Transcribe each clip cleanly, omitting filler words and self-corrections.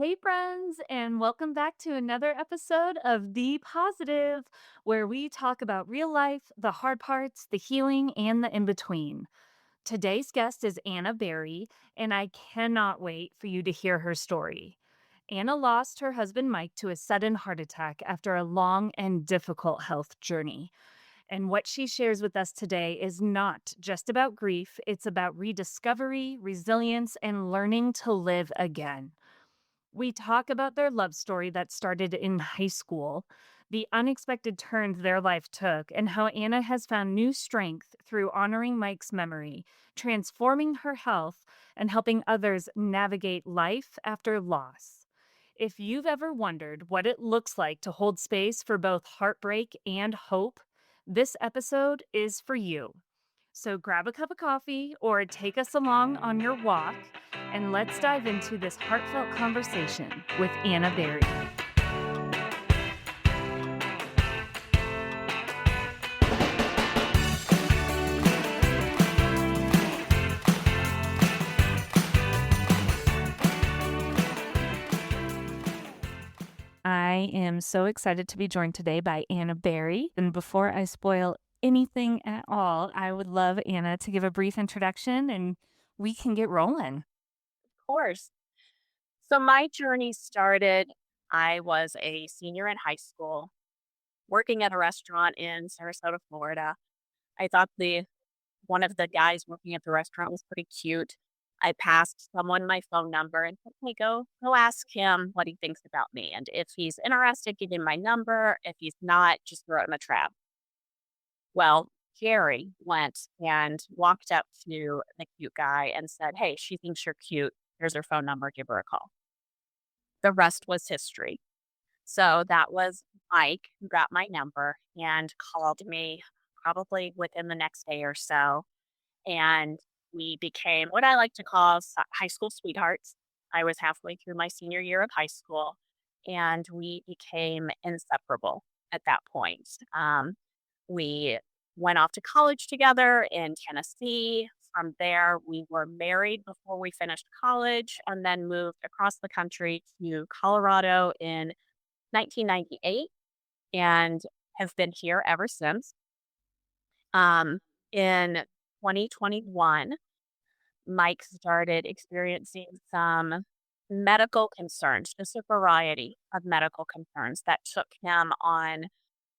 Hey, friends, and welcome back to another episode of Be Positive, where we talk about real life, the hard parts, the healing, and the in between. Today's guest is Anna Berry, and I cannot wait for you to hear her story. Anna lost her husband Mike to a sudden heart attack after a long and difficult health journey. And what she shares with us today is not just about grief, it's about rediscovery, resilience, and learning to live again. We talk about their love story that started in high school, the unexpected turns their life took, and how Anna has found new strength through honoring Mike's memory, transforming her health, and helping others navigate life after loss. If you've ever wondered what it looks like to hold space for both heartbreak and hope, this episode is for you. So grab a cup of coffee or take us along on your walk, and let's dive into this heartfelt conversation with Anna Berry. I am so excited to be joined today by Anna Berry. And before I spoil anything at all, I would love Anna to give a brief introduction and we can get rolling. Course. So my journey started, I was a senior in high school, working at a restaurant in Sarasota, Florida. I thought the one of the guys working at the restaurant was pretty cute. I passed someone my phone number and said, "Hey, go ask him what he thinks about me. And if he's interested, give him my number. If he's not, just throw him a trap." Well, Jerry went and walked up to the cute guy and said, "Hey, she thinks you're cute. Here's her phone number. Give her a call." The rest was history. So that was Mike who got my number and called me probably within the next day or so. And we became what I like to call high school sweethearts. I was halfway through my senior year of high school, and we became inseparable at that point. We went off to college together in Tennessee. From there, we were married before we finished college and then moved across the country to Colorado in 1998 and have been here ever since. In 2021, Mike started experiencing some medical concerns, just a variety of medical concerns that took him on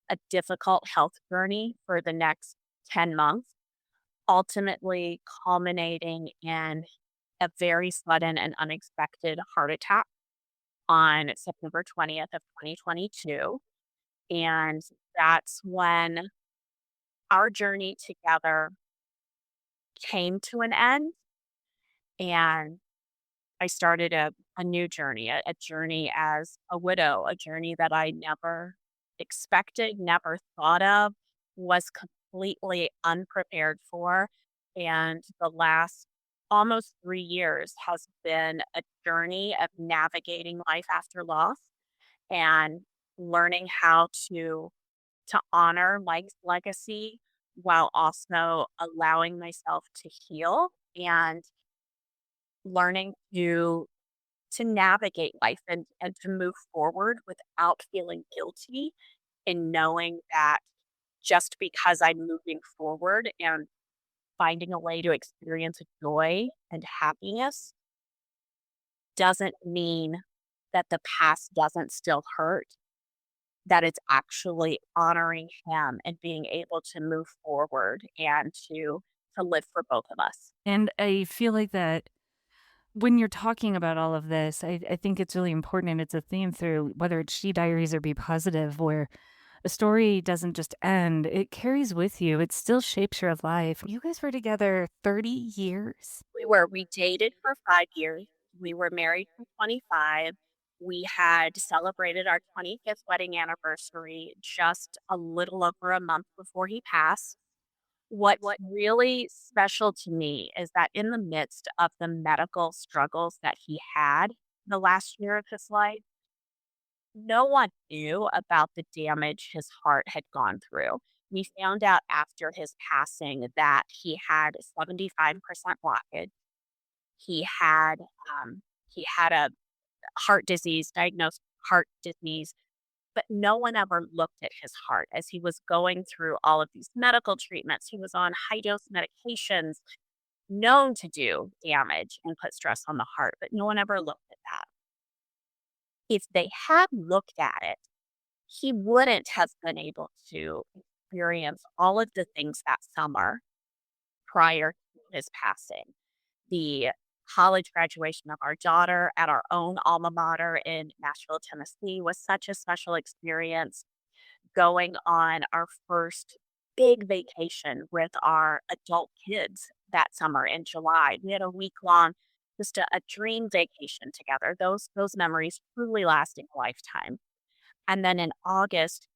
a difficult health journey for the next 10 months, ultimately culminating in a very sudden and unexpected heart attack on September 20th of 2022. And that's when our journey together came to an end. And I started a new journey, a journey as a widow, a journey that I never expected, never thought of, was completely unprepared for. And the last almost 3 years has been a journey of navigating life after loss and learning how to honor Mike's legacy while also allowing myself to heal and learning to navigate life and to move forward without feeling guilty and knowing that just because I'm moving forward and finding a way to experience joy and happiness doesn't mean that the past doesn't still hurt, that it's actually honoring him and being able to move forward and to live for both of us. And I feel like that when you're talking about all of this, I think it's really important and it's a theme through whether it's She Diaries or Be Positive, where a story doesn't just end, it carries with you. It still shapes your life. You guys were together 30 years. We dated for 5 years. We were married for 25. We had celebrated our 25th wedding anniversary just a little over a month before he passed. What's really special to me is that in the midst of the medical struggles that he had the last year of his life, no one knew about the damage his heart had gone through. We found out after his passing that he had 75% blockage. He had he had heart disease, diagnosed heart disease, but no one ever looked at his heart as he was going through all of these medical treatments. He was on high dose medications known to do damage and put stress on the heart, but no one ever looked at that. If they had looked at it, he wouldn't have been able to experience all of the things that summer prior to his passing. The college graduation of our daughter at our own alma mater in Nashville, Tennessee was such a special experience. Going on our first big vacation with our adult kids that summer in July. We had a week long, just a dream vacation together. Those memories truly lasting a lifetime. And then in August,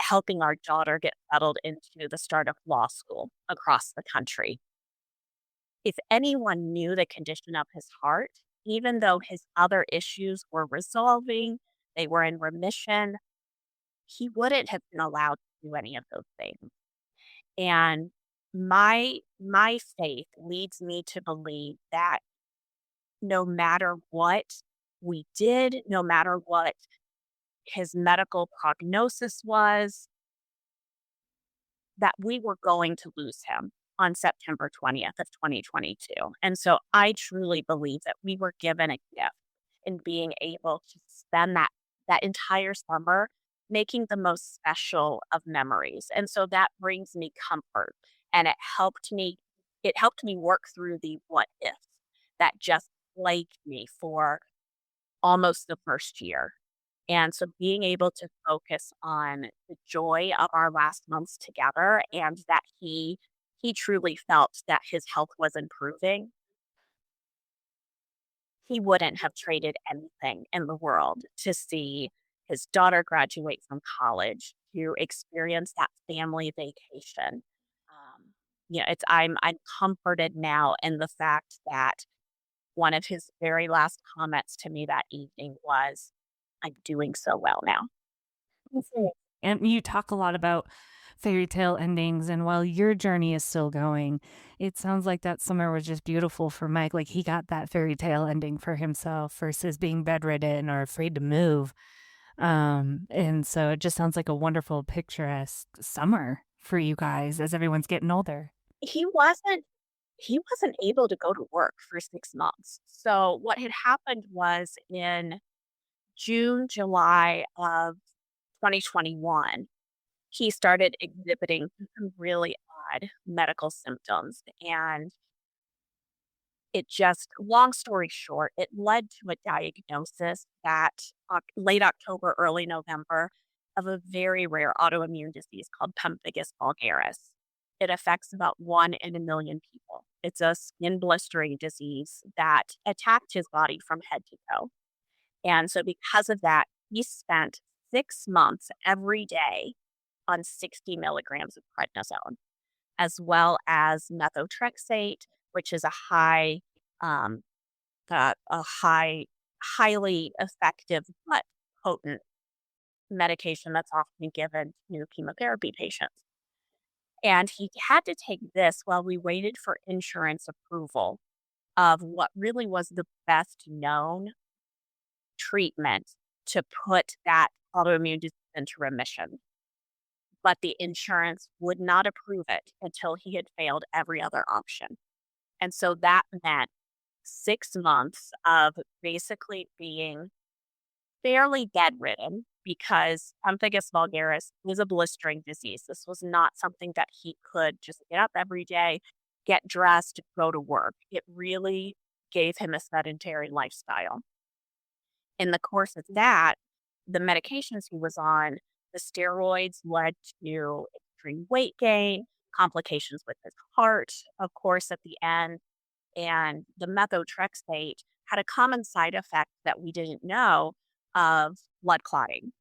helping our daughter get settled into the start of law school across the country. If anyone knew the condition of his heart, even though his other issues were resolving, they were in remission, he wouldn't have been allowed to do any of those things. And my faith leads me to believe that no matter what we did, no matter what his medical prognosis was, that we were going to lose him on September 20th of 2022. And so I truly believe that we were given a gift in being able to spend that entire summer making the most special of memories. And so that brings me comfort, and it helped me work through the what ifs that just plagued me for almost the first year. And so being able to focus on the joy of our last months together, and that he truly felt that his health was improving, he wouldn't have traded anything in the world to see his daughter graduate from college, to experience that family vacation. It's I'm comforted now in the fact that one of his very last comments to me that evening was, "I'm doing so well now." Mhm. And you talk a lot about fairy tale endings, and while your journey is still going, it sounds like that summer was just beautiful for Mike. Like he got that fairy tale ending for himself versus being bedridden or afraid to move. And so it just sounds like a wonderful, picturesque summer for you guys as everyone's getting older. He wasn't he wasn't able to go to work for 6 months. So what had happened was in June, July of 2021, he started exhibiting some really odd medical symptoms. And it just, long story short, it led to a diagnosis that late October, early November, of a very rare autoimmune disease called pemphigus vulgaris. It affects about 1 in a million people. It's a skin blistering disease that attacked his body from head to toe. And so, because of that, he spent 6 months every day on 60 milligrams of prednisone, as well as methotrexate, which is um, highly effective but potent medication that's often given to chemotherapy patients. And he had to take this while we waited for insurance approval of what really was the best known treatment to put that autoimmune disease into remission. But the insurance would not approve it until he had failed every other option. And so that meant 6 months of basically being fairly bedridden, because pemphigus vulgaris was a blistering disease. This was not something that he could just get up every day, get dressed, go to work. It really gave him a sedentary lifestyle. In the course of that, the medications he was on, the steroids led to extreme weight gain, complications with his heart, of course, at the end. And the methotrexate had a common side effect that we didn't know of blood clotting.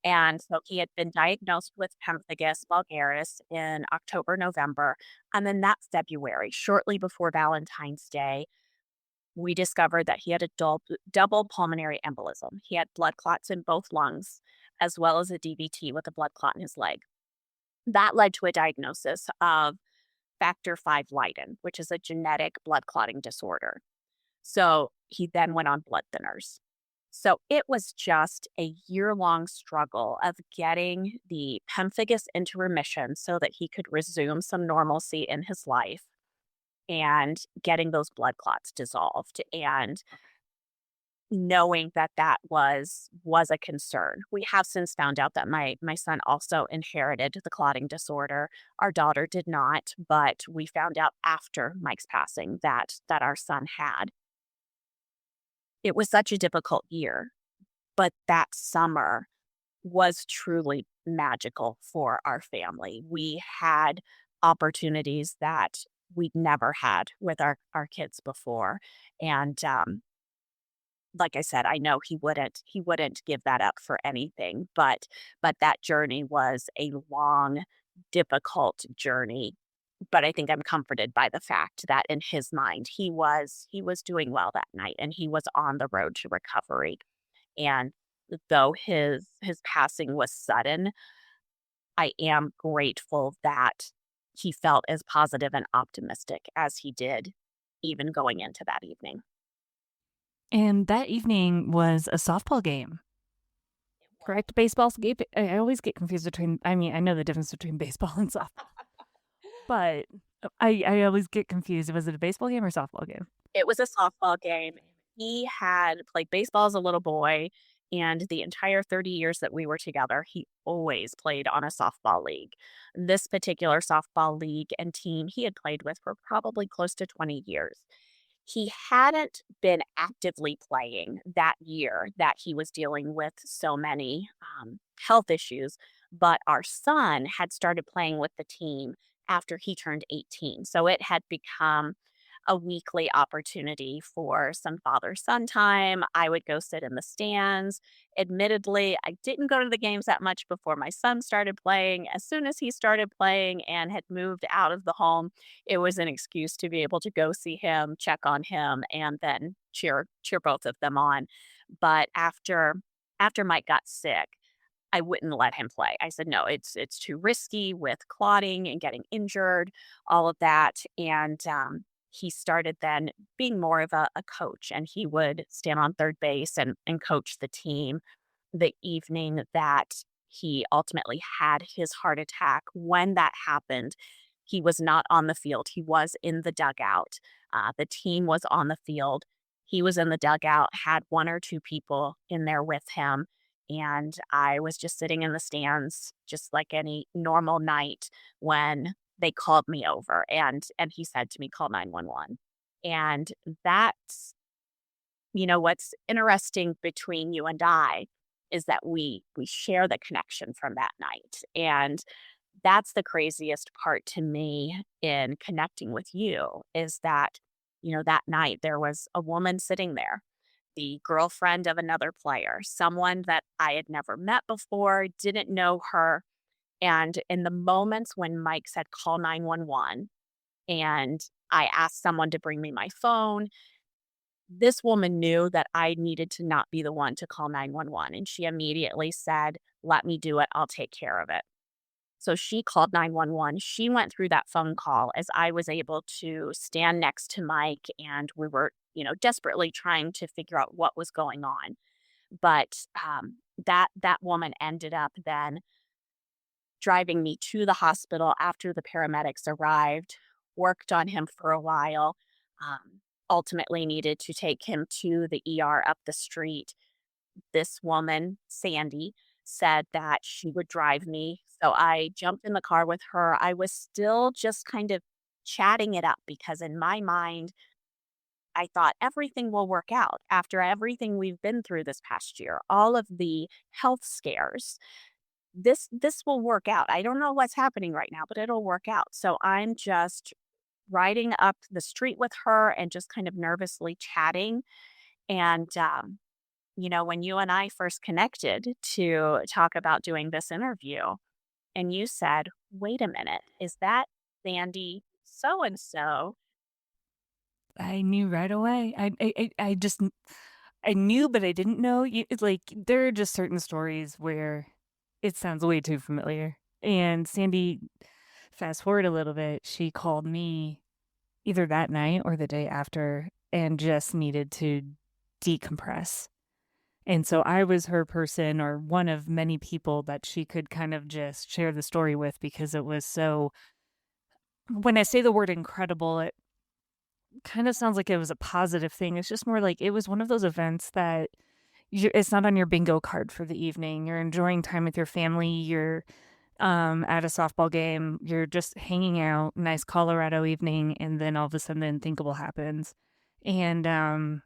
And so he had been diagnosed with pemphigus vulgaris in October, November. And then that February, shortly before Valentine's Day, we discovered that he had a double pulmonary embolism. He had blood clots in both lungs, as well as a DVT with a blood clot in his leg. That led to a diagnosis of factor V Leiden, which is a genetic blood clotting disorder. So he then went on blood thinners. So it was just a year-long struggle of getting the pemphigus into remission so that he could resume some normalcy in his life and getting those blood clots dissolved and knowing that that was a concern. We have since found out that my son also inherited the clotting disorder. Our daughter did not, but we found out after Mike's passing that our son had. It was such a difficult year, but that summer was truly magical for our family. We had opportunities that we'd never had with our kids before, and, like I said, I know he wouldn't give that up for anything, but that journey was a long, difficult journey, but I think I'm comforted by the fact that in his mind, he was doing well that night, and he was on the road to recovery, and though his passing was sudden, I am grateful that he felt as positive and optimistic as he did even going into that evening. And that evening was a softball game, correct? Baseball's game. I always get confused between, I mean, I know the difference between baseball and softball, but I always get confused. Was it a baseball game or softball game? It was a softball game. He had played baseball as a little boy, and the entire 30 years that we were together, he always played on a softball league. This particular softball league and team he had played with for probably close to 20 years. He hadn't been actively playing that year that he was dealing with so many health issues, but our son had started playing with the team after he turned 18. So it had become a weekly opportunity for some father son time. I would go sit in the stands. Admittedly, I didn't go to the games that much before my son started playing. As soon as he started playing and had moved out of the home, it was an excuse to be able to go see him, check on him, and then cheer both of them on. But after Mike got sick, I wouldn't let him play. I said, "No, it's too risky with clotting and getting injured, all of that." And he started then being more of a coach, and he would stand on third base and coach the team. The evening that he ultimately had his heart attack, when that happened, he was not on the field. He was in the dugout. The team was on the field. He was in the dugout, had one or two people in there with him. And I was just sitting in the stands, just like any normal night when they called me over and he said to me, "Call 911." And that's, what's interesting between you and I is that we share the connection from that night. And that's the craziest part to me in connecting with you is that, that night there was a woman sitting there, the girlfriend of another player, someone that I had never met before, didn't know her. And in the moments when Mike said, "Call 911," and I asked someone to bring me my phone, this woman knew that I needed to not be the one to call 911. And she immediately said, "Let me do it. I'll take care of it." So she called 911. She went through that phone call as I was able to stand next to Mike and we were, desperately trying to figure out what was going on. But that woman ended up then driving me to the hospital after the paramedics arrived, worked on him for a while, ultimately needed to take him to the ER up the street. This woman, Sandy, said that she would drive me. So I jumped in the car with her. I was still just kind of chatting it up because in my mind, I thought everything will work out after everything we've been through this past year, all of the health scares. This will work out. I don't know what's happening right now, but it'll work out. So I'm just riding up the street with her and just kind of nervously chatting. And when you and I first connected to talk about doing this interview, and you said, "Wait a minute, is that Sandy so and so?" I knew right away. I just I knew, but I didn't know. It's like there are just certain stories where it sounds way too familiar. And Sandy, fast forward a little bit, she called me either that night or the day after and just needed to decompress. And so I was her person, or one of many people that she could kind of just share the story with, because it was so, when I say the word incredible, it kind of sounds like it was a positive thing. It's just more like it was one of those events that it's not on your bingo card for the evening. You're enjoying time with your family. You're at a softball game. You're just hanging out, nice Colorado evening, and then all of a sudden the unthinkable happens. And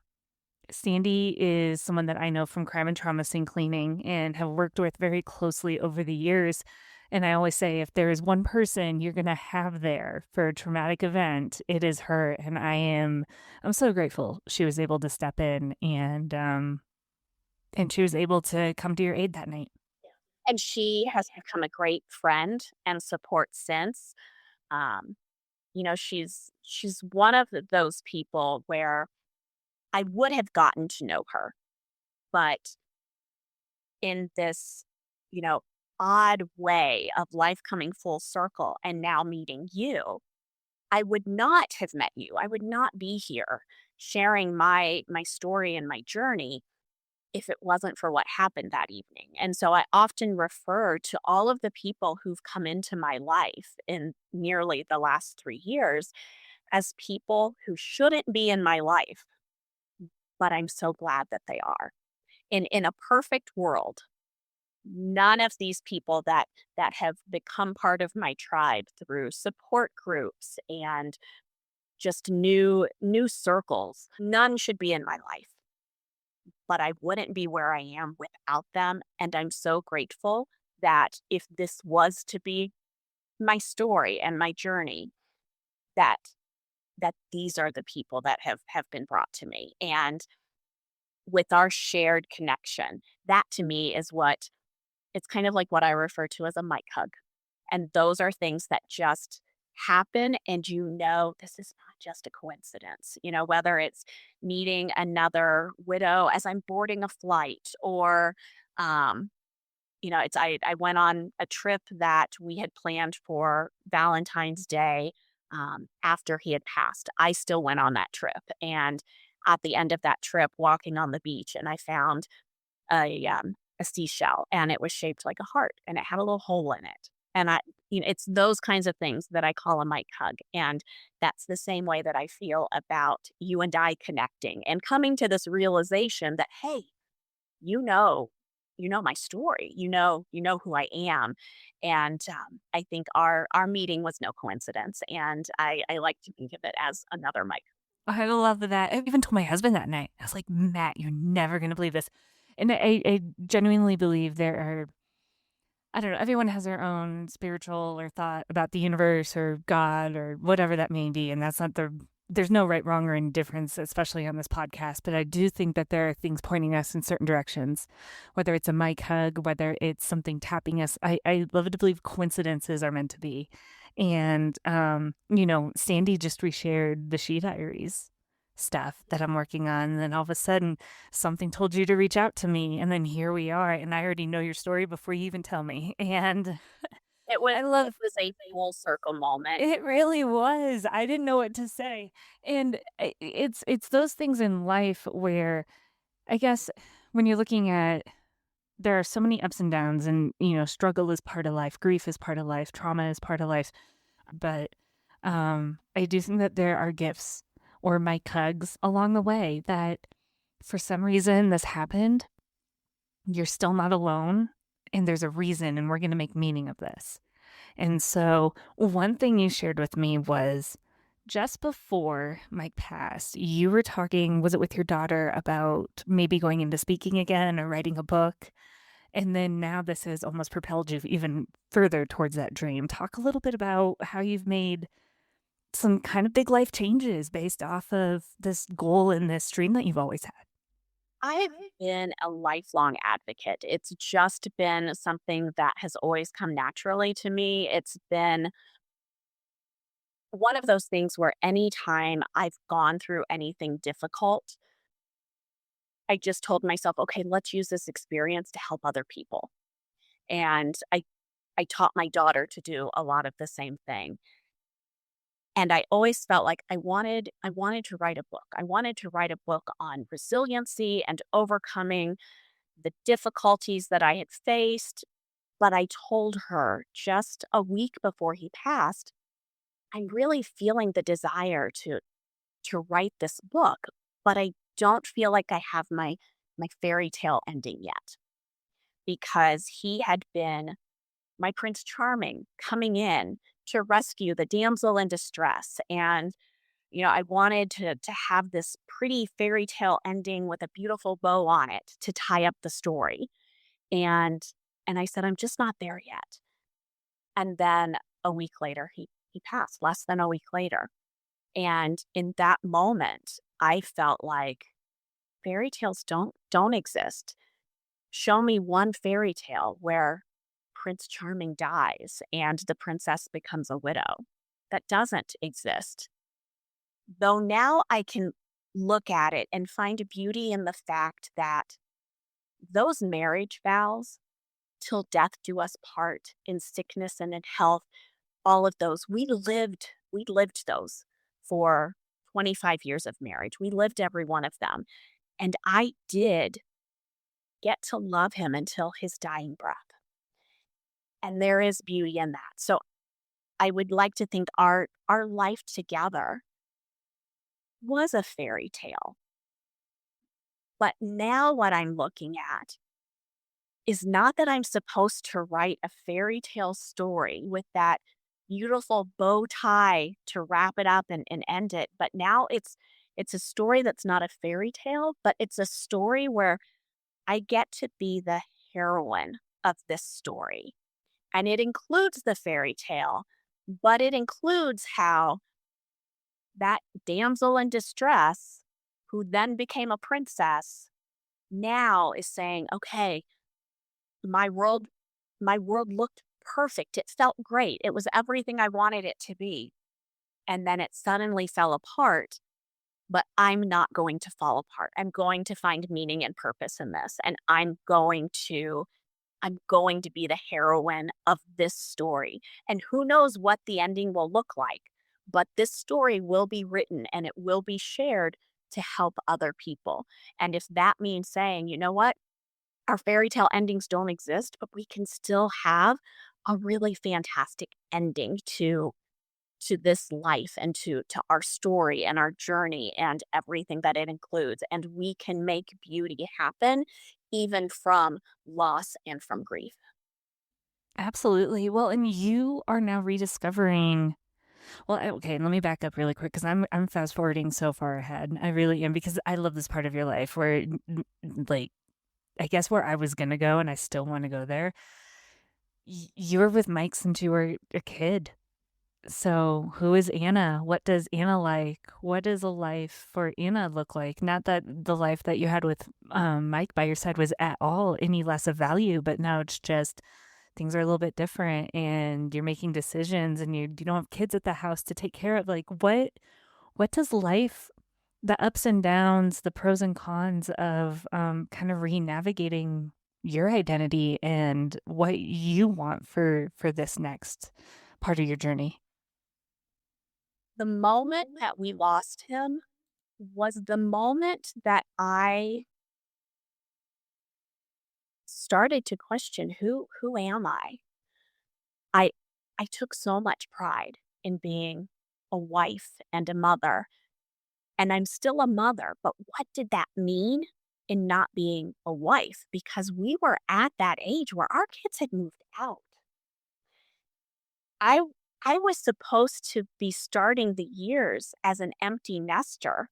Sandy is someone that I know from crime and trauma scene cleaning and have worked with very closely over the years. And I always say, if there is one person you're going to have there for a traumatic event, it is her. And I'm so grateful she was able to step in, and she was able to come to your aid that night. And she has become a great friend and support since. Um, she's one of those people where I would have gotten to know her, but in this, you know, odd way of life coming full circle and now meeting you, I would not have met you. I would not be here sharing my story and my journey if it wasn't for what happened that evening. And so I often refer to all of the people who've come into my life in nearly the last 3 years as people who shouldn't be in my life, but I'm so glad that they are. In a perfect world, none of these people that have become part of my tribe through support groups and just new circles, none should be in my life, but I wouldn't be where I am without them. And I'm so grateful that if this was to be my story and my journey, that these are the people that have been brought to me. And with our shared connection, that to me is what it's kind of like what I refer to as a mic hug. And those are things that just happen, and this is not just a coincidence. Whether it's meeting another widow as I'm boarding a flight, or um it's I went on a trip that we had planned for Valentine's Day. After he had passed, I still went on that trip, and at the end of that trip, walking on the beach, and I found a seashell, and it was shaped like a heart, and it had a little hole in it. And it's those kinds of things that I call a mic hug. And that's the same way that I feel about you and I connecting and coming to this realization that, hey, you know, my story, you know who I am. And I think our meeting was no coincidence. And I like to think of it as another mic. I love that. I even told my husband that night. I was like, Matt, you're never going to believe this. And I genuinely believe there are, I don't know, everyone has their own spiritual or thought about the universe or God or whatever that may be. And that's not there's no right, wrong, or indifference, especially on this podcast. But I do think that there are things pointing us in certain directions, whether it's a mic hug, whether it's something tapping us. I love to believe coincidences are meant to be. And, Sandy just reshared the She Diaries stuff that I'm working on. And then all of a sudden, something told you to reach out to me. And then here we are. And I already know your story before you even tell me. And I It love was a full circle moment. it, really was. I didn't know what to say. And it's those things in life where I guess when you're looking at, there are so many ups and downs, and struggle is part of life, grief is part of life, trauma is part of life. But I do think that there are gifts or mic hugs along the way that for some reason this happened. You're still not alone, and there's a reason, and we're going to make meaning of this. And so, one thing you shared with me was just before Mike passed, you were talking, was it with your daughter, about maybe going into speaking again or writing a book? And then now this has almost propelled you even further towards that dream. Talk a little bit about how you've made some kind of big life changes based off of this goal and this dream that you've always had. I've been a lifelong advocate. It's just been something that has always come naturally to me. It's been one of those things where anytime I've gone through anything difficult, I just told myself, okay, let's use this experience to help other people. And I taught my daughter to do a lot of the same thing. And I always felt like I wanted to write a book. I wanted to write a book on resiliency and overcoming. the difficulties that I had faced. But I told her just a week before he passed, I'm really feeling the desire to write this book, but I don't feel like I have my fairy tale ending yet because he had been my Prince Charming coming in to rescue the damsel in distress. And, I wanted to have this pretty fairy tale ending with a beautiful bow on it to tie up the story. And and I said, I'm just not there yet. And then a week later, he passed, less than a week later. And in that moment, I felt like fairy tales don't exist. Show me one fairy tale where Prince Charming dies and the princess becomes a widow. That doesn't exist. Though now I can look at it and find beauty in the fact that those marriage vows, till death do us part, in sickness and in health, all of those, we lived those for 25 years of marriage. We lived every one of them. And I did get to love him until his dying breath. And there is beauty in that. So I would like to think our life together was a fairy tale. But now what I'm looking at is not that I'm supposed to write a fairy tale story with that beautiful bow tie to wrap it up and end it. But now it's a story that's not a fairy tale, but it's a story where I get to be the heroine of this story. And it includes the fairy tale, but it includes how that damsel in distress, who then became a princess, now is saying, okay, my world my world looked perfect. It felt great. It was everything I wanted it to be. And then it suddenly fell apart, but I'm not going to fall apart. I'm going to find meaning and purpose in this, and I'm going to be the heroine of this story. And who knows what the ending will look like, but this story will be written and it will be shared to help other people. And if that means saying, you know what, our fairy tale endings don't exist, but we can still have a really fantastic ending to this life and to our story and our journey and everything that it includes. And we can make beauty happen even from loss and from grief. Absolutely. Well, and you are now rediscovering. Well, okay, let me back up really quick because I'm fast forwarding so far ahead. I really am because I love this part of your life where, like, I guess where I was gonna go, and I still want to go there. You were with Mike since you were a kid. So, who is Anna? What does Anna like? What does a life for Anna look like? Not that the life that you had with Mike by your side was at all any less of value, but now it's just things are a little bit different, and you're making decisions, and you don't have kids at the house to take care of. Like, what does life, the ups and downs, the pros and cons of kind of re-navigating your identity and what you want for this next part of your journey? The moment that we lost him was the moment that I started to question who am I? I I took so much pride in being a wife and a mother, and I'm still a mother, but what did that mean in not being a wife? Because we were at that age where our kids had moved out. I I was supposed to be starting the years as an empty nester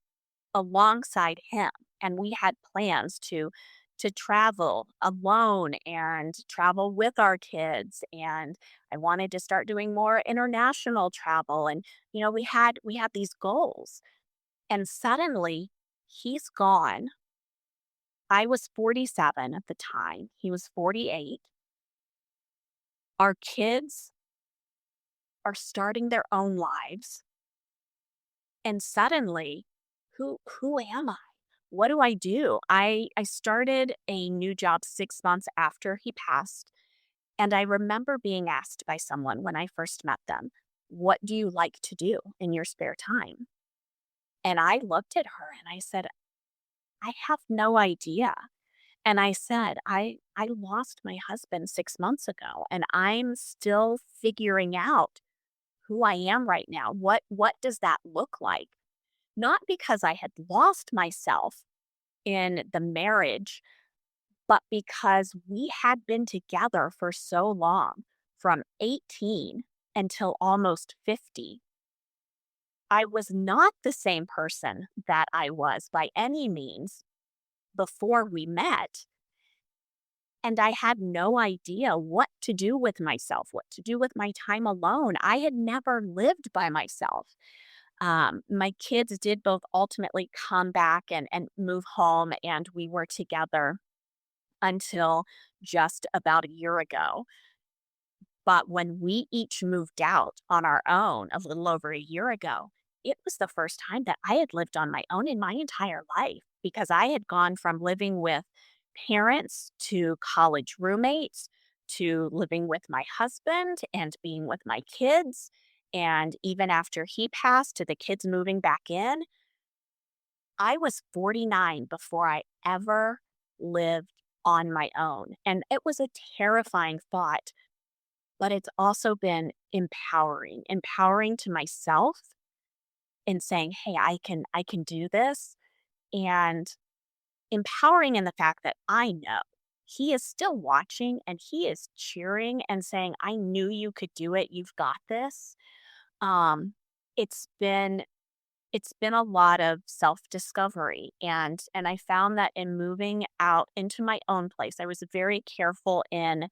alongside him, and we had plans to travel alone and travel with our kids, and I wanted to start doing more international travel, and we had these goals, and suddenly he's gone. I was 47 at the time, he was 48. Our kids are starting their own lives, and suddenly, who am I? What do I do? I started a new job 6 months after he passed, and I remember being asked by someone when I first met them, "What do you like to do in your spare time?" And I looked at her and I said, "I have no idea." And I said, I lost my husband 6 months ago, and I'm still figuring out who I am right now. What does that look like? Not because I had lost myself in the marriage, but because we had been together for so long, from 18 until almost 50. I was not the same person that I was by any means before we met. And I had no idea what to do with myself, what to do with my time alone. I had never lived by myself. My kids did both ultimately come back and move home, and we were together until just about a year ago. But when we each moved out on our own a little over a year ago, it was the first time that I had lived on my own in my entire life because I had gone from living with parents to college roommates to living with my husband and being with my kids. And even after he passed, to the kids moving back in, I was 49 before I ever lived on my own. And it was a terrifying thought, but it's also been empowering to myself in saying, "Hey, I can do this," and empowering in the fact that I know he is still watching and he is cheering and saying, "I knew you could do it. You've got this." Um, it's been it's been a lot of self-discovery, and I found that in moving out into my own place, I was very careful in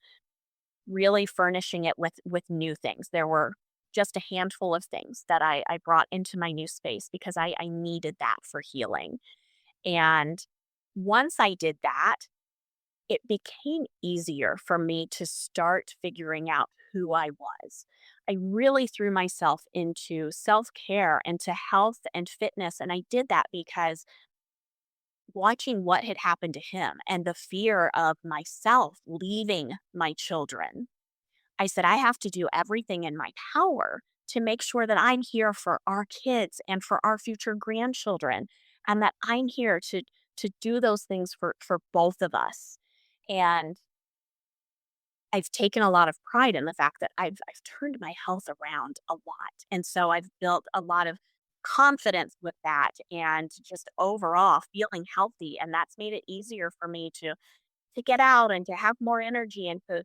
really furnishing it with new things. There were just a handful of things that I brought into my new space because I needed that for healing. And once I did that, it became easier for me to start figuring out who I was. I really threw myself into self care and to health and fitness. And I did that because watching what had happened to him and the fear of myself leaving my children, I said, I have to do everything in my power to make sure that I'm here for our kids and for our future grandchildren, and that I'm here to do those things for both of us. And I've taken a lot of pride in the fact that I've turned my health around a lot. And so I've built a lot of confidence with that and just overall feeling healthy. And that's made it easier for me to get out and to have more energy and to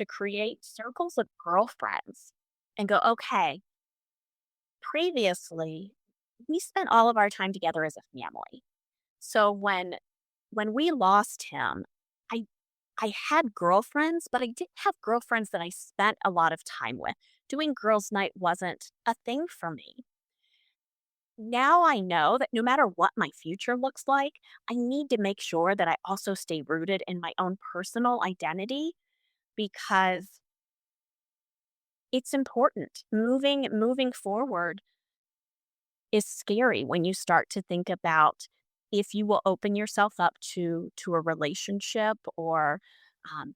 create circles of girlfriends and go, okay, previously we spent all of our time together as a family. So when we lost him, I I had girlfriends, but I didn't have girlfriends that I spent a lot of time with. Doing girls' night wasn't a thing for me. Now I know that no matter what my future looks like, I need to make sure that I also stay rooted in my own personal identity because it's important. Moving forward is scary when you start to think about if you will open yourself up to a relationship or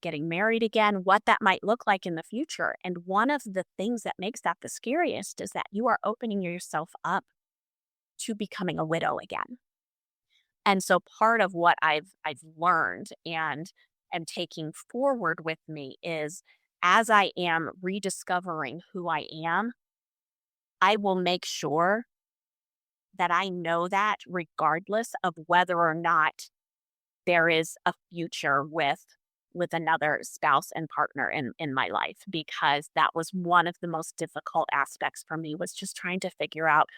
getting married again, what that might look like in the future. And one of the things that makes that the scariest is that you are opening yourself up to becoming a widow again. And so part of what I've learned and am taking forward with me is as I am rediscovering who I am, I will make sure that I know that regardless of whether or not there is a future with another spouse and partner in my life, because that was one of the most difficult aspects for me, was just trying to figure out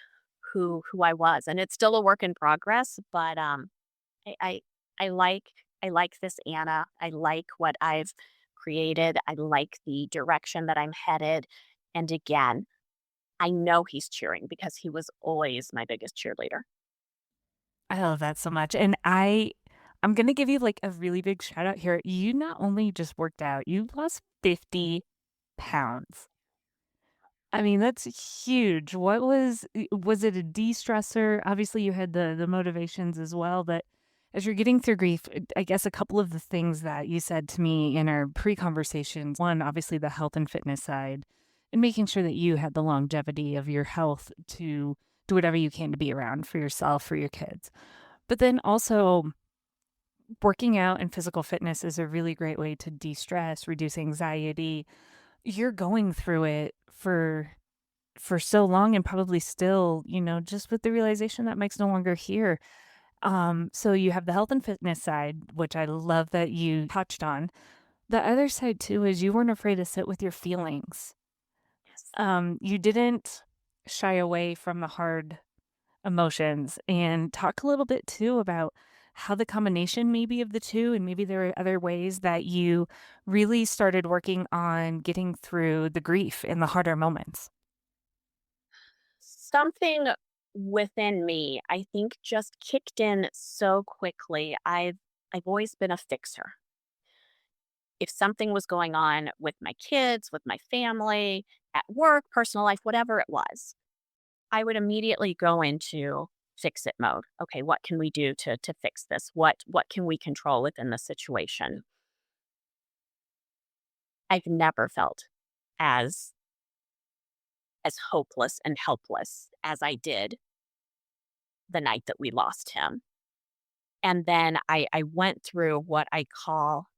who I was. And it's still a work in progress, but I I, I like I like this Anna. I like what I've created. I like the direction that I'm headed. And again, I know he's cheering because he was always my biggest cheerleader. I love that so much, and I'm gonna give you, like, a really big shout out here. You not only just worked out, you lost 50 pounds. I mean, that's huge. Was it a de-stressor? Obviously, you had the motivations as well, but as you're getting through grief, I guess a couple of the things that you said to me in our pre-conversations, one, obviously the health and fitness side, and making sure that you had the longevity of your health to do whatever you can to be around for yourself, for your kids. But then also Working out and physical fitness is a really great way to de-stress, reduce anxiety. You're going through it for so long and probably still, just with the realization that Mike's no longer here. So you have the health and fitness side, which I love that you touched on. The other side too is you weren't afraid to sit with your feelings. Yes. You didn't shy away from the hard emotions, and talk a little bit too about how the combination maybe of the two, and maybe there are other ways that you really started working on getting through the grief and the harder moments. Something within me, I think, just kicked in so quickly. I've always been a fixer. If something was going on with my kids, with my family, at work, personal life, whatever it was, I would immediately go into fix it mode. Okay, what can we do to fix this? What can we control within the situation? I've never felt as as hopeless and helpless as I did the night that we lost him. And then I went through what I call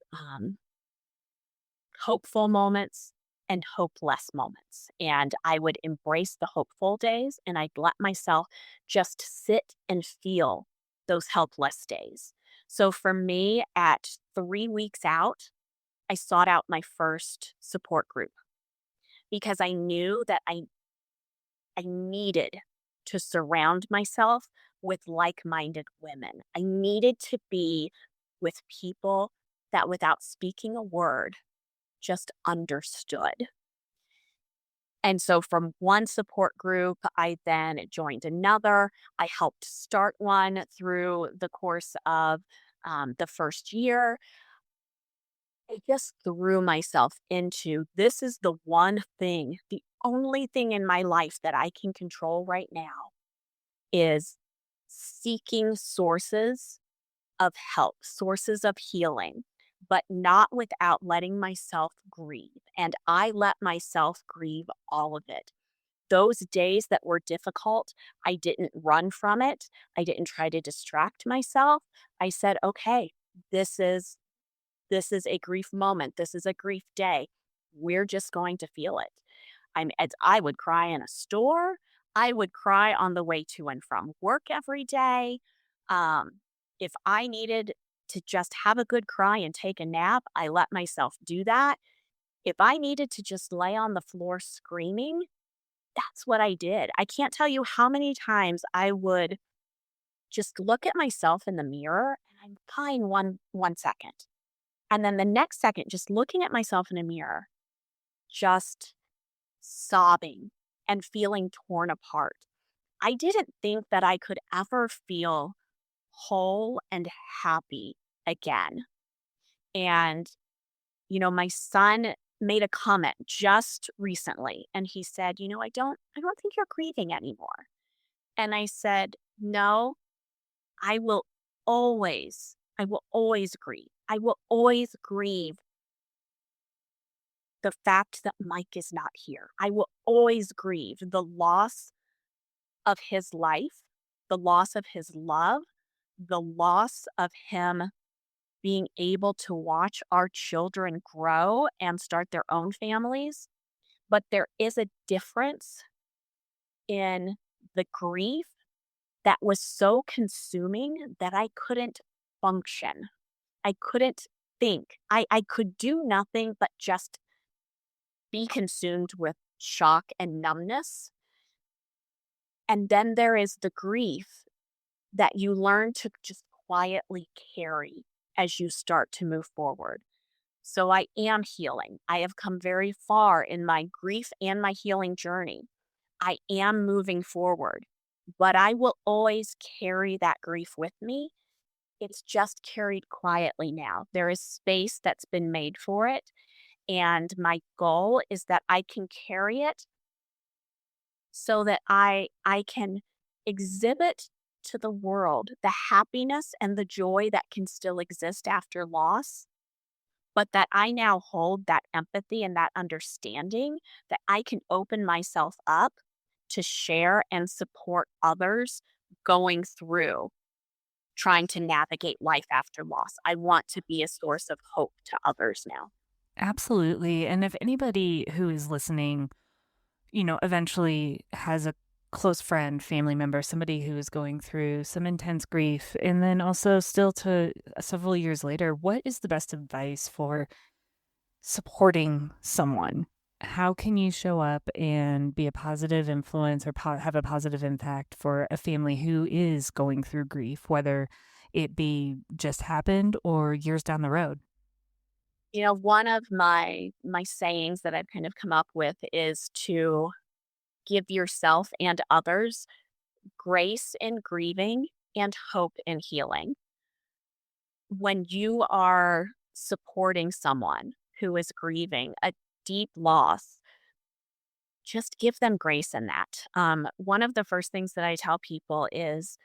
hopeful moments and hopeless moments. And I would embrace the hopeful days and I'd let myself just sit and feel those helpless days. So for me, at 3 weeks out, I sought out my first support group because I knew that I needed to surround myself with like minded women. I needed to be with people that without speaking a word just understood. And so from one support group, I then joined another. I helped start one through the course of the first year. I just threw myself into this is the one thing, the only thing in my life that I can control right now is seeking sources of help, sources of healing, but not without letting myself grieve. And I let myself grieve all of it. Those days that were difficult, I didn't run from it. I didn't try to distract myself. I said, okay, this is this is a grief moment. This is a grief day. We're just going to feel it. I would cry in a store. I would cry on the way to and from work every day. Um, if I needed to just have a good cry and take a nap, I let myself do that. If I needed to just lay on the floor screaming, that's what I did. I can't tell you how many times I would just look at myself in the mirror and I'm fine one second. And then the next second, just looking at myself in a mirror, just sobbing and feeling torn apart. I didn't think that I could ever feel whole and happy again. And, my son made a comment just recently and he said, I don't think you're grieving anymore. And I said, no, I will always grieve. I will always grieve the fact that Mike is not here. I will always grieve the loss of his life, the loss of his love, the loss of him being able to watch our children grow and start their own families. But there is a difference in the grief that was so consuming that I couldn't function. I couldn't think. I could do nothing but just be consumed with shock and numbness. And then there is the grief that you learn to just quietly carry as you start to move forward. So I am healing. I have come very far in my grief and my healing journey. I am moving forward, but I will always carry that grief with me. It's just carried quietly now. There is space that's been made for it. And my goal is that I can carry it so that I can exhibit to the world the happiness and the joy that can still exist after loss, but that I now hold that empathy and that understanding that I can open myself up to share and support others going through trying to navigate life after loss. I want to be a source of hope to others now. Absolutely. And if anybody who is listening, eventually has a close friend, family member, somebody who is going through some intense grief, and then also still to several years later, what is the best advice for supporting someone? How can you show up and be a positive influence or have a positive impact for a family who is going through grief, whether it be just happened or years down the road? One of my sayings that I've kind of come up with is to give yourself and others grace in grieving and hope in healing. When you are supporting someone who is grieving a deep loss, just give them grace in that. One of the first things that I tell people is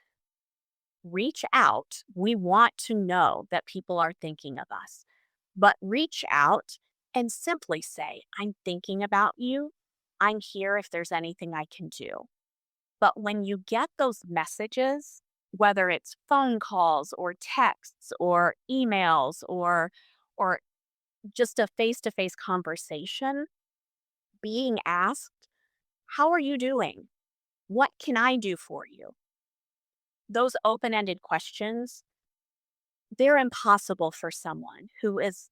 reach out. We want to know that people are thinking of us, but reach out and simply say, I'm thinking about you. I'm here if there's anything I can do. But when you get those messages, whether it's phone calls or texts or emails or just a face-to-face conversation, being asked, "How are you doing? What can I do for you?" Those open-ended questions, they're impossible for someone who is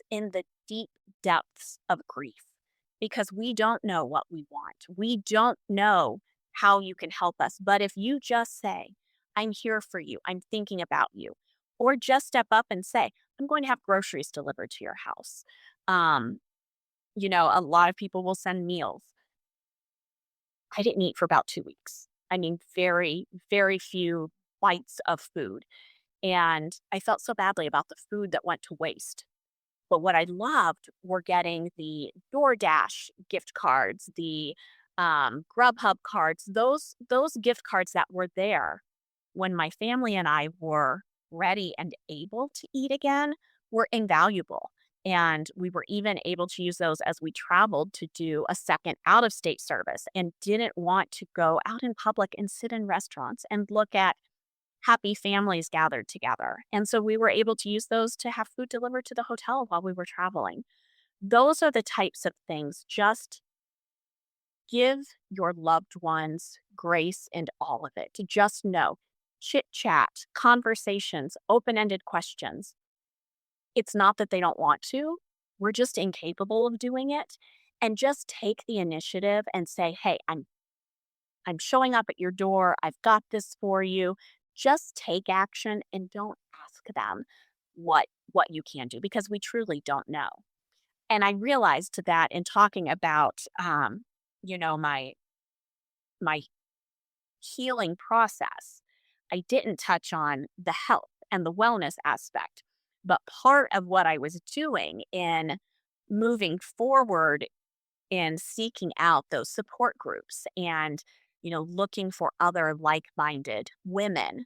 in the deep depths of grief because we don't know what we want. We don't know how you can help us. But if you just say, I'm here for you, I'm thinking about you, or just step up and say, I'm going to have groceries delivered to your house. Um, a lot of people will send meals. I didn't eat for about 2 weeks. I mean, very, very few bites of food. And I felt so badly about the food that went to waste. But what I loved were getting the DoorDash gift cards, the Grubhub cards, those gift cards that were there when my family and I were ready and able to eat again were invaluable. And we were even able to use those as we traveled to do a second out of state service and didn't want to go out in public and sit in restaurants and look at happy families gathered together. And so we were able to use those to have food delivered to the hotel while we were traveling. Those are the types of things. Just give your loved ones grace and all of it. Just know chit chat, conversations, open ended questions. It's not that they don't want to, we're just incapable of doing it. And just take the initiative and say, hey, I'm showing up at your door. I've got this for you. Just take action and don't ask them what you can do because we truly don't know. And I realized that in talking about my my healing process, I didn't touch on the health and the wellness aspect. But part of what I was doing in moving forward in seeking out those support groups and looking for other like-minded women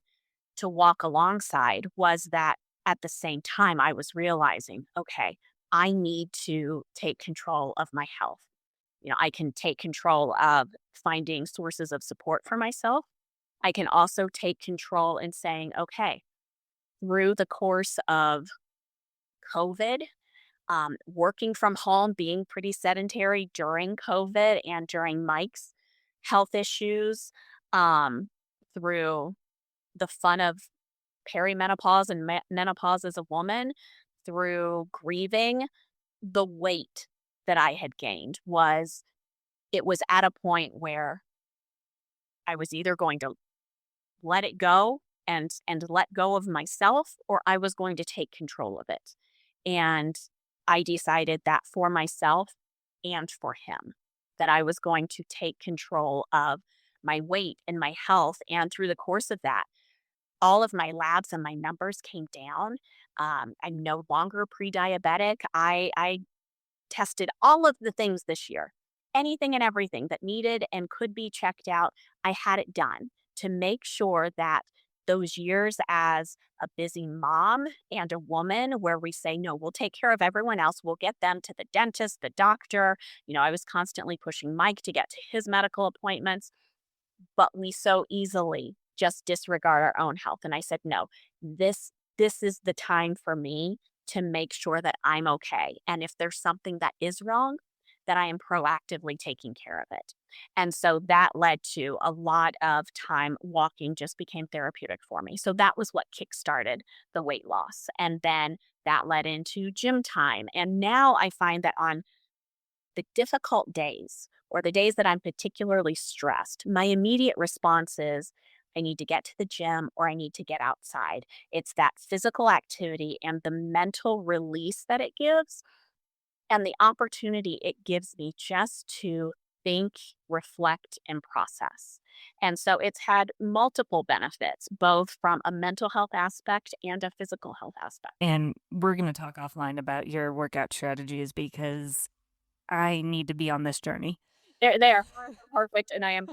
to walk alongside was that at the same time I was realizing, okay, I need to take control of my health. I can take control of finding sources of support for myself. I can also take control in saying, okay, through the course of COVID, working from home, being pretty sedentary during COVID and during Mike's health issues, through the fun of perimenopause and menopause as a woman, through grieving, the weight that I had gained it was at a point where I was either going to let it go and let go of myself, or I was going to take control of it. And I decided that for myself and for him, that I was going to take control of my weight and my health. And through the course of that, all of my labs and my numbers came down. I'm no longer pre-diabetic. I tested all of the things this year, anything and everything that needed and could be checked out. I had it done to make sure that those years as a busy mom and a woman where we say, no, we'll take care of everyone else. We'll get them to the dentist, the doctor. I was constantly pushing Mike to get to his medical appointments, but we so easily just disregard our own health. And I said, no, this is the time for me to make sure that I'm okay. And if there's something that is wrong, that I am proactively taking care of it. And so that led to a lot of time walking just became therapeutic for me. So that was what kickstarted the weight loss. And then that led into gym time. And now I find that on the difficult days or the days that I'm particularly stressed, my immediate response is I need to get to the gym or I need to get outside. It's that physical activity and the mental release that it gives and the opportunity it gives me just to think, reflect, and process. And so it's had multiple benefits, both from a mental health aspect and a physical health aspect. And we're going to talk offline about your workout strategies because I need to be on this journey. They are far from perfect, and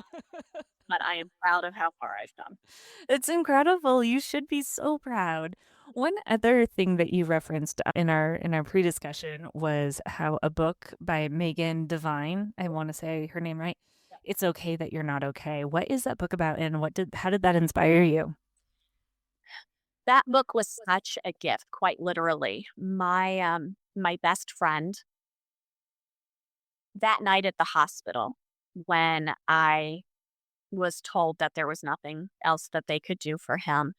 but I am proud of how far I've come. It's incredible. You should be so proud. One other thing that you referenced in our pre-discussion was how a book by Megan Devine, I want to say her name right. It's okay that you're not okay. What is that book about and how did that inspire you? That book was such a gift, quite literally. My best friend that night at the hospital when I was told that there was nothing else that they could do for him,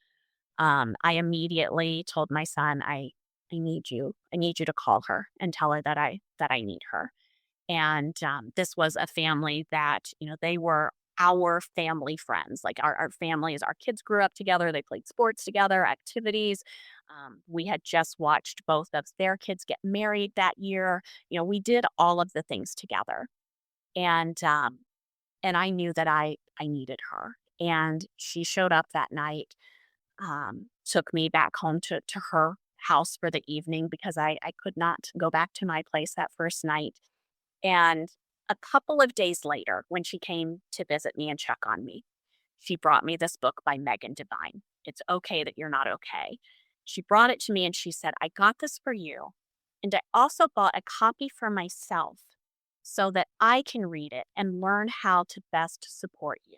I immediately told my son, I need you. I need you to call her and tell her that I need her." And, this was a family that, they were our family friends, like our families, our kids grew up together, they played sports together, activities. We had just watched both of their kids get married that year. We did all of the things together. And, and I knew that I needed her. And she showed up that night, took me back home to her house for the evening because I could not go back to my place that first night. And a couple of days later, when she came to visit me and check on me, she brought me this book by Megan Devine. It's okay that you're not okay. She brought it to me and she said, I got this for you. And I also bought a copy for myself so that I can read it and learn how to best support you.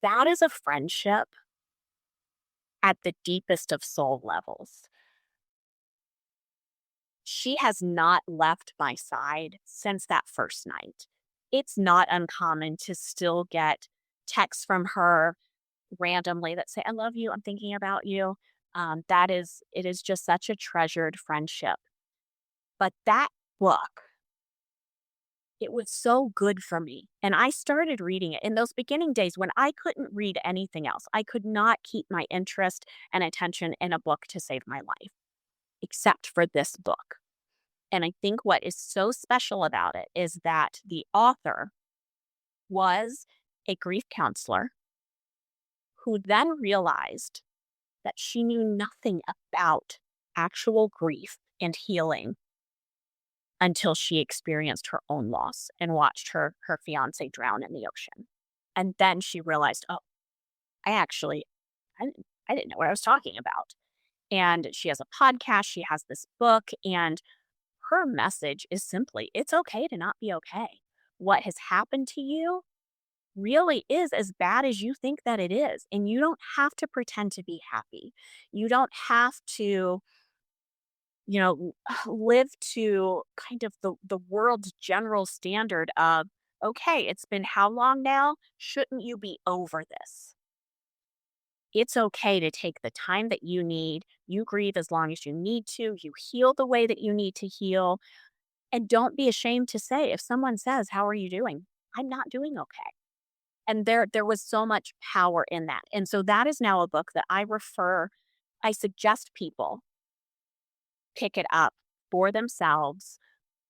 That is a friendship at the deepest of soul levels. She has not left my side since that first night. It's not uncommon to still get texts from her randomly that say, I love you. I'm thinking about you. It is just such a treasured friendship. But that book, it was so good for me. And I started reading it in those beginning days when I couldn't read anything else. I could not keep my interest and attention in a book to save my life, except for this book. And I think what is so special about it is that the author was a grief counselor who then realized that she knew nothing about actual grief and healing until she experienced her own loss and watched her fiance drown in the ocean. And then she realized, oh, I actually I didn't know what I was talking about. And she has a podcast, she has this book, and her message is simply, it's okay to not be okay. What has happened to you really is as bad as you think that it is. And you don't have to pretend to be happy. You don't have to, live to kind of the world's general standard of, okay, it's been how long now? Shouldn't you be over this? It's okay to take the time that you need. You grieve as long as you need to. You heal the way that you need to heal. And don't be ashamed to say if someone says, "How are you doing?" "I'm not doing okay." And there was so much power in that. And so that is now a book that I suggest people pick it up for themselves,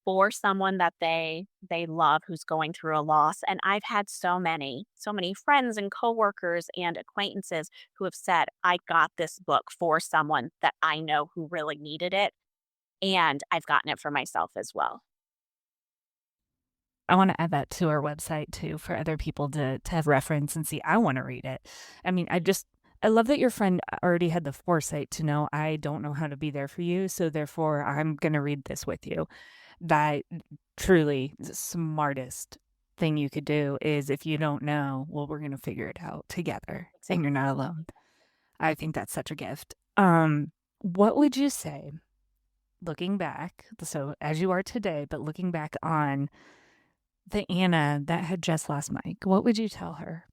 for someone that they love who's going through a loss. And I've had so many friends and coworkers and acquaintances who have said, "I got this book for someone that I know who really needed it, and I've gotten it for myself as well." I wanna add that to our website too for other people to have reference and see, I wanna read it. I mean, I love that your friend already had the foresight to know, I don't know how to be there for you, so therefore, I'm gonna read this with you. That truly the smartest thing you could do is if you don't know, well, we're gonna figure it out together, and you're Exactly. not alone. I think that's such a gift. What would you say, looking back, so as you are today, but looking back on the Anna that had just lost Mike, what would you tell her?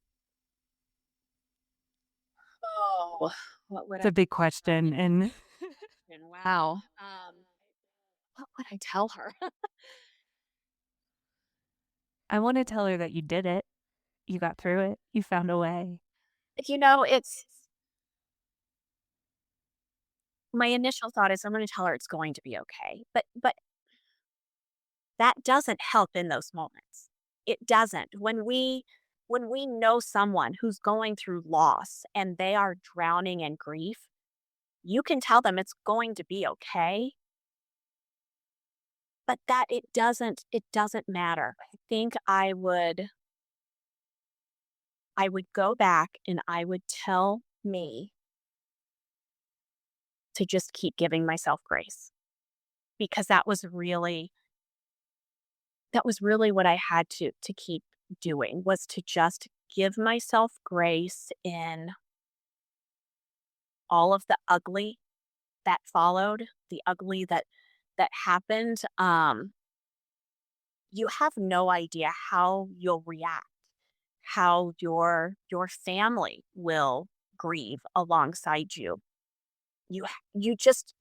Oh, what would It's I a big tell question, and her? Wow. What would I tell her? I wanna tell her that you did it. You got through it. You found a way. It's my initial thought is I'm going to tell her it's going to be okay. But that doesn't help in those moments. It doesn't. When we know someone who's going through loss and they are drowning in grief, you can tell them it's going to be okay, but that it doesn't matter. I think I would go back and I would tell me to just keep giving myself grace because that was really what I had to keep doing was to just give myself grace in all of the ugly that followed, the ugly that happened. You have no idea how you'll react, how your family will grieve alongside you. You just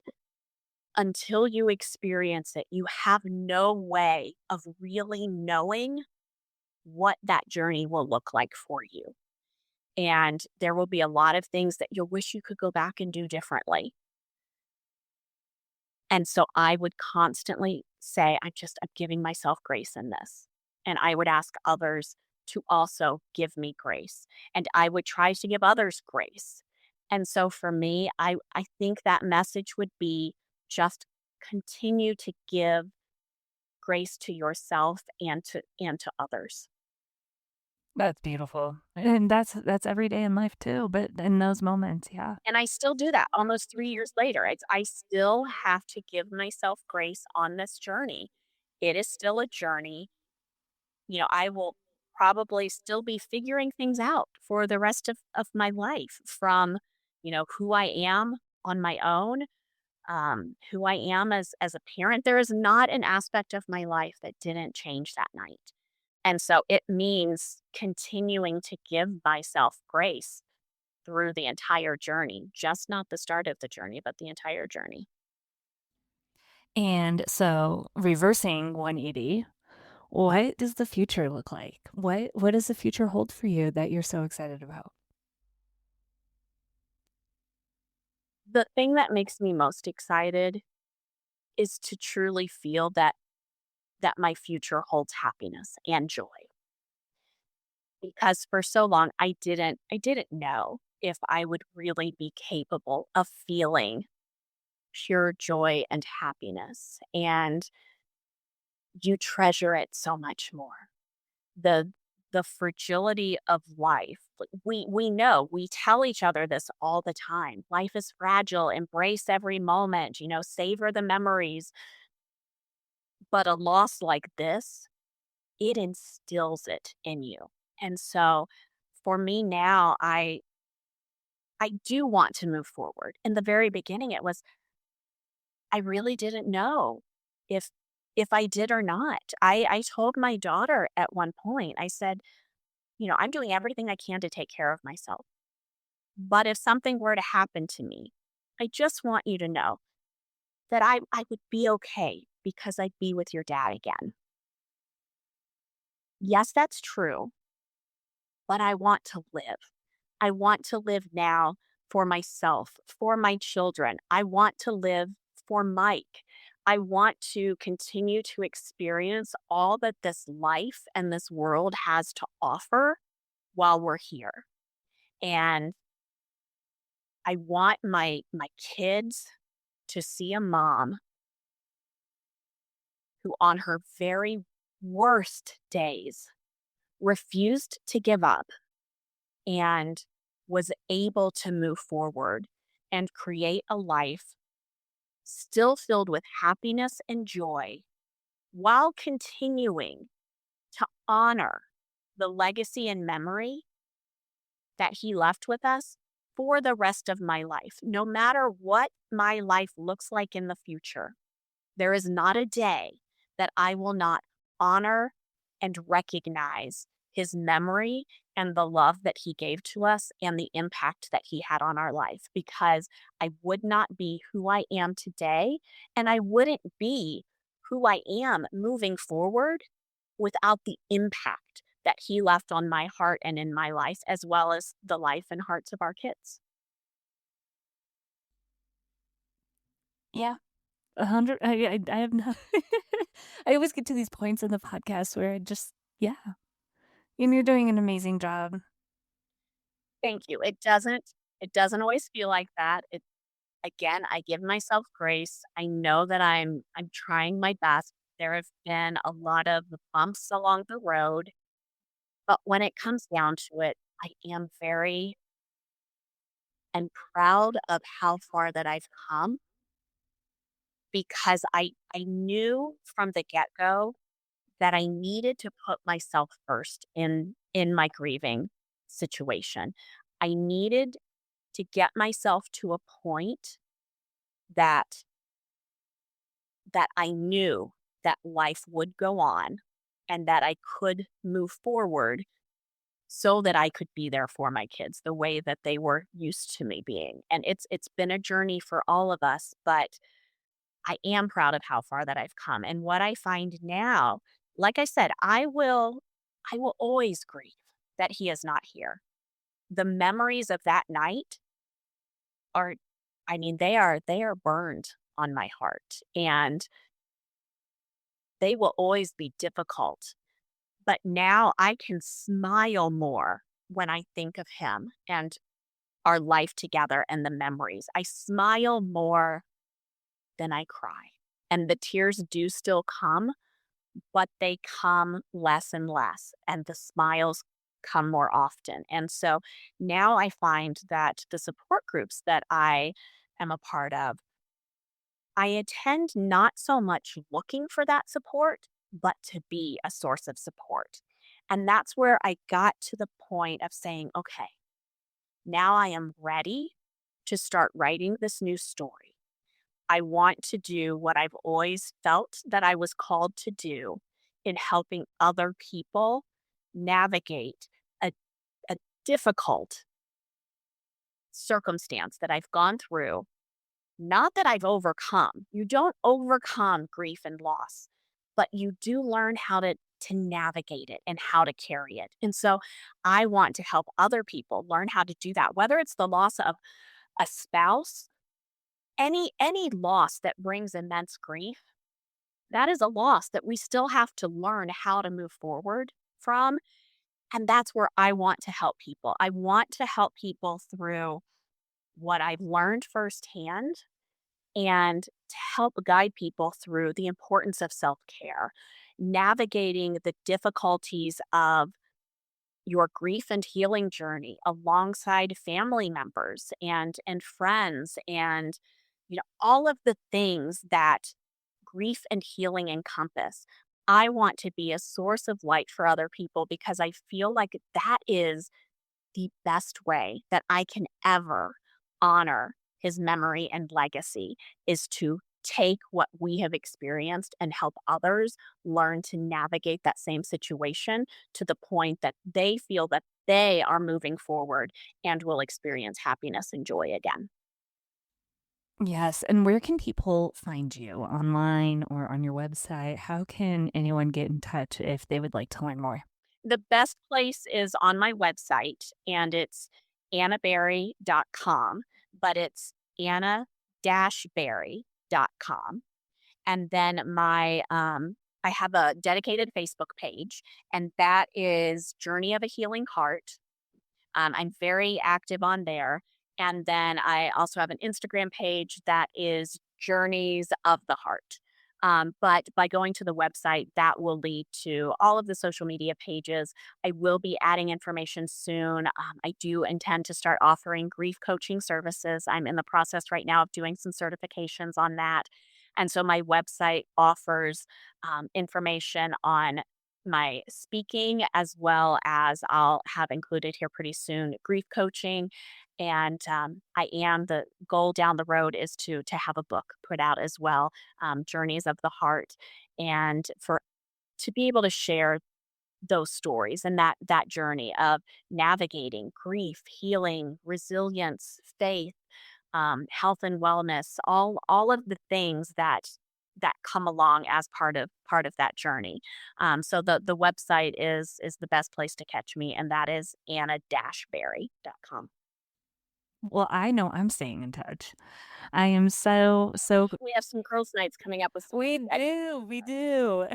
until you experience it, you have no way of really knowing what that journey will look like for you. And there will be a lot of things that you'll wish you could go back and do differently. And so I would constantly say, I'm giving myself grace in this. And I would ask others to also give me grace. And I would try to give others grace. And so for me, I think that message would be just continue to give grace to yourself and to others. That's beautiful, and that's every day in life too, but in those moments, yeah. And I still do that almost 3 years later. I still have to give myself grace on this journey. It is still a journey. I will probably still be figuring things out for the rest of my life from, who I am on my own, who I am as a parent. There is not an aspect of my life that didn't change that night. And so it means continuing to give myself grace through the entire journey, just not the start of the journey, but the entire journey. And so reversing 180, what does the future look like? What does the future hold for you that you're so excited about? The thing that makes me most excited is to truly feel that my future holds happiness and joy. Because for so long I didn't know if I would really be capable of feeling pure joy and happiness. And you treasure it so much more. The the fragility of life. Like, we know, we tell each other this all the time. Life is fragile, embrace every moment, savor the memories. But a loss like this, it instills it in you. And so for me now, I do want to move forward. In the very beginning, it was I really didn't know if if I did or not. I told my daughter at one point, I said, I'm doing everything I can to take care of myself. But if something were to happen to me, I just want you to know that I would be okay because I'd be with your dad again. Yes, that's true, but I want to live. I want to live now for myself, for my children. I want to live for Mike. I want to continue to experience all that this life and this world has to offer while we're here. And I want my kids to see a mom who on her very worst days refused to give up and was able to move forward and create a life still filled with happiness and joy while continuing to honor the legacy and memory that he left with us for the rest of my life. No matter what my life looks like in the future, there is not a day that I will not honor and recognize his memory and the love that he gave to us and the impact that he had on our life, because I would not be who I am today, and I wouldn't be who I am moving forward without the impact that he left on my heart and in my life, as well as the life and hearts of our kids. Yeah. 100. I have no. I always get to these points in the podcast where I just, yeah. And you're doing an amazing job. Thank you. It doesn't always feel like that. Again, I give myself grace. I know that I'm trying my best. There have been a lot of bumps along the road, but when it comes down to it, I am very and proud of how far that I've come, because I knew from the get-go that I needed to put myself first in my grieving situation. I needed to get myself to a point that I knew that life would go on and that I could move forward so that I could be there for my kids the way that they were used to me being. And it's been a journey for all of us, but I am proud of how far that I've come. And what I find now, like I said, I will always grieve that he is not here. The memories of that night are, I mean, they are burned on my heart, and they will always be difficult. But now I can smile more when I think of him and our life together and the memories. I smile more than I cry. And the tears do still come, but they come less and less, and the smiles come more often. And so now I find that the support groups that I am a part of, I attend not so much looking for that support, but to be a source of support. And that's where I got to the point of saying, okay, now I am ready to start writing this new story. I want to do what I've always felt that I was called to do in helping other people navigate a, a difficult circumstance that I've gone through. Not that I've overcome. You don't overcome grief and loss, but you do learn how to navigate it and how to carry it. And so I want to help other people learn how to do that, whether it's the loss of a spouse, any loss that brings immense grief. That is a loss that we still have to learn how to move forward from. And that's where I want to help people. I want to help people through what I've learned firsthand, and to help guide people through the importance of self care, navigating the difficulties of your grief and healing journey alongside family members and friends, and all of the things that grief and healing encompass. I want to be a source of light for other people, because I feel like that is the best way that I can ever honor his memory and legacy, is to take what we have experienced and help others learn to navigate that same situation to the point that they feel that they are moving forward and will experience happiness and joy again. Yes. And where can people find you online or on your website? How can anyone get in touch if they would like to learn more? The best place is on my website, and it's annaberry.com, but it's anna-berry.com. And then I have a dedicated Facebook page, and that is Journey of a Healing Heart. I'm very active on there. And then I also have an Instagram page that is Journeys of the Heart. But by going to the website, that will lead to all of the social media pages. I will be adding information soon. I do intend to start offering grief coaching services. I'm in the process right now of doing some certifications on that. And so my website offers information on my speaking, as well as I'll have included here pretty soon grief coaching. And I am the goal down the road is to have a book put out as well, Journeys of the Heart, and for to be able to share those stories and that journey of navigating grief, healing, resilience, faith, health and wellness, all of the things that come along as part of that journey. So the website is the best place to catch me, and that is anna-berry.com. Well, I know I'm staying in touch. I am so We have some girls' nights coming up with some we I do, we do.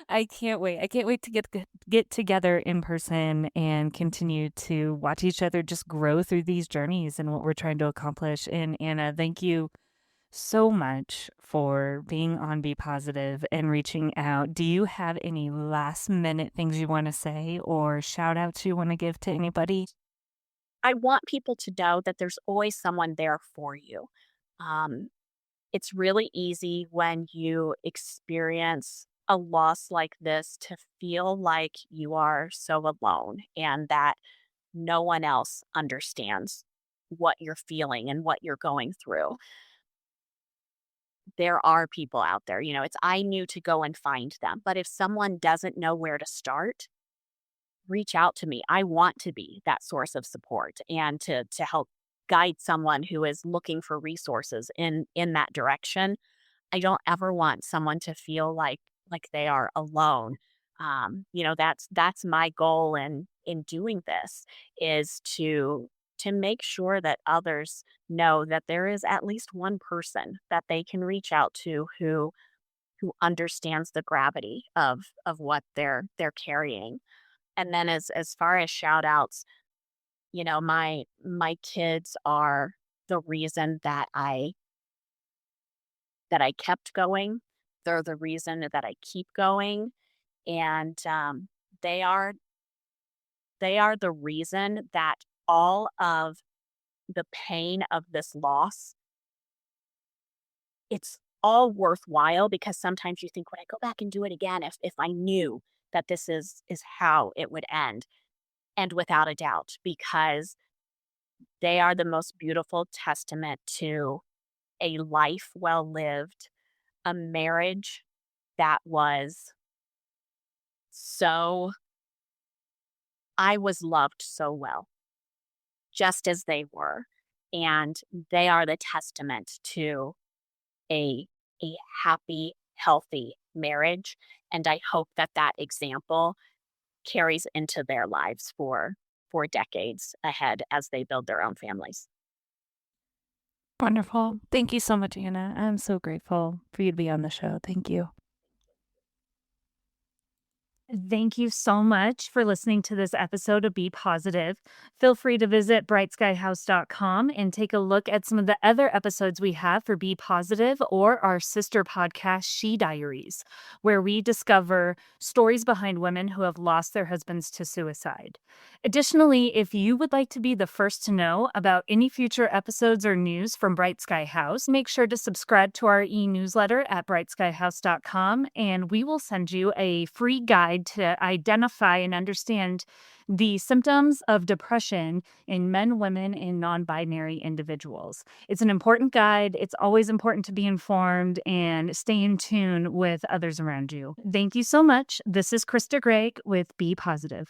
I can't wait. I can't wait to get together in person and continue to watch each other just grow through these journeys and what we're trying to accomplish. And Anna, thank you so much for being on Be Positive and reaching out. Do you have any last minute things you want to say or shout outs you want to give to anybody? I want people to know that there's always someone there for you. Um, it's really easy when you experience a loss like this to feel like you are so alone and that no one else understands what you're feeling and what you're going through. There are people out there, it's I knew to go and find them. But if someone doesn't know where to start, reach out to me. I want to be that source of support and to help guide someone who is looking for resources in that direction. I don't ever want someone to feel like they are alone. That's my goal in doing this is to make sure that others know that there is at least one person that they can reach out to who understands the gravity of what they're carrying. And then as far as shout outs, my kids are the reason that I kept going. They're the reason that I keep going, and they are they are the reason that all of the pain of this loss, it's all worthwhile because sometimes you think, would I go back and do it again if I knew that this is how it would end? And without a doubt, because they are the most beautiful testament to a life well lived, a marriage that was so I was loved so well, just as they were. And they are the testament to a, a happy, healthy marriage. And I hope that that example carries into their lives for decades ahead as they build their own families. Wonderful. Thank you so much, Anna. I'm so grateful for you to be on the show. Thank you. Thank you so much for listening to this episode of Be Positive. Feel free to visit brightskyhouse.com and take a look at some of the other episodes we have for Be Positive or our sister podcast, She Diaries, where we discover stories behind women who have lost their husbands to suicide. Additionally, if you would like to be the first to know about any future episodes or news from Bright Sky House, make sure to subscribe to our e-newsletter at brightskyhouse.com, and we will send you a free guide to identify and understand the symptoms of depression in men, women, and non-binary individuals. It's an important guide. It's always important to be informed and stay in tune with others around you. Thank you so much. This is Krista Gregg with Be Positive.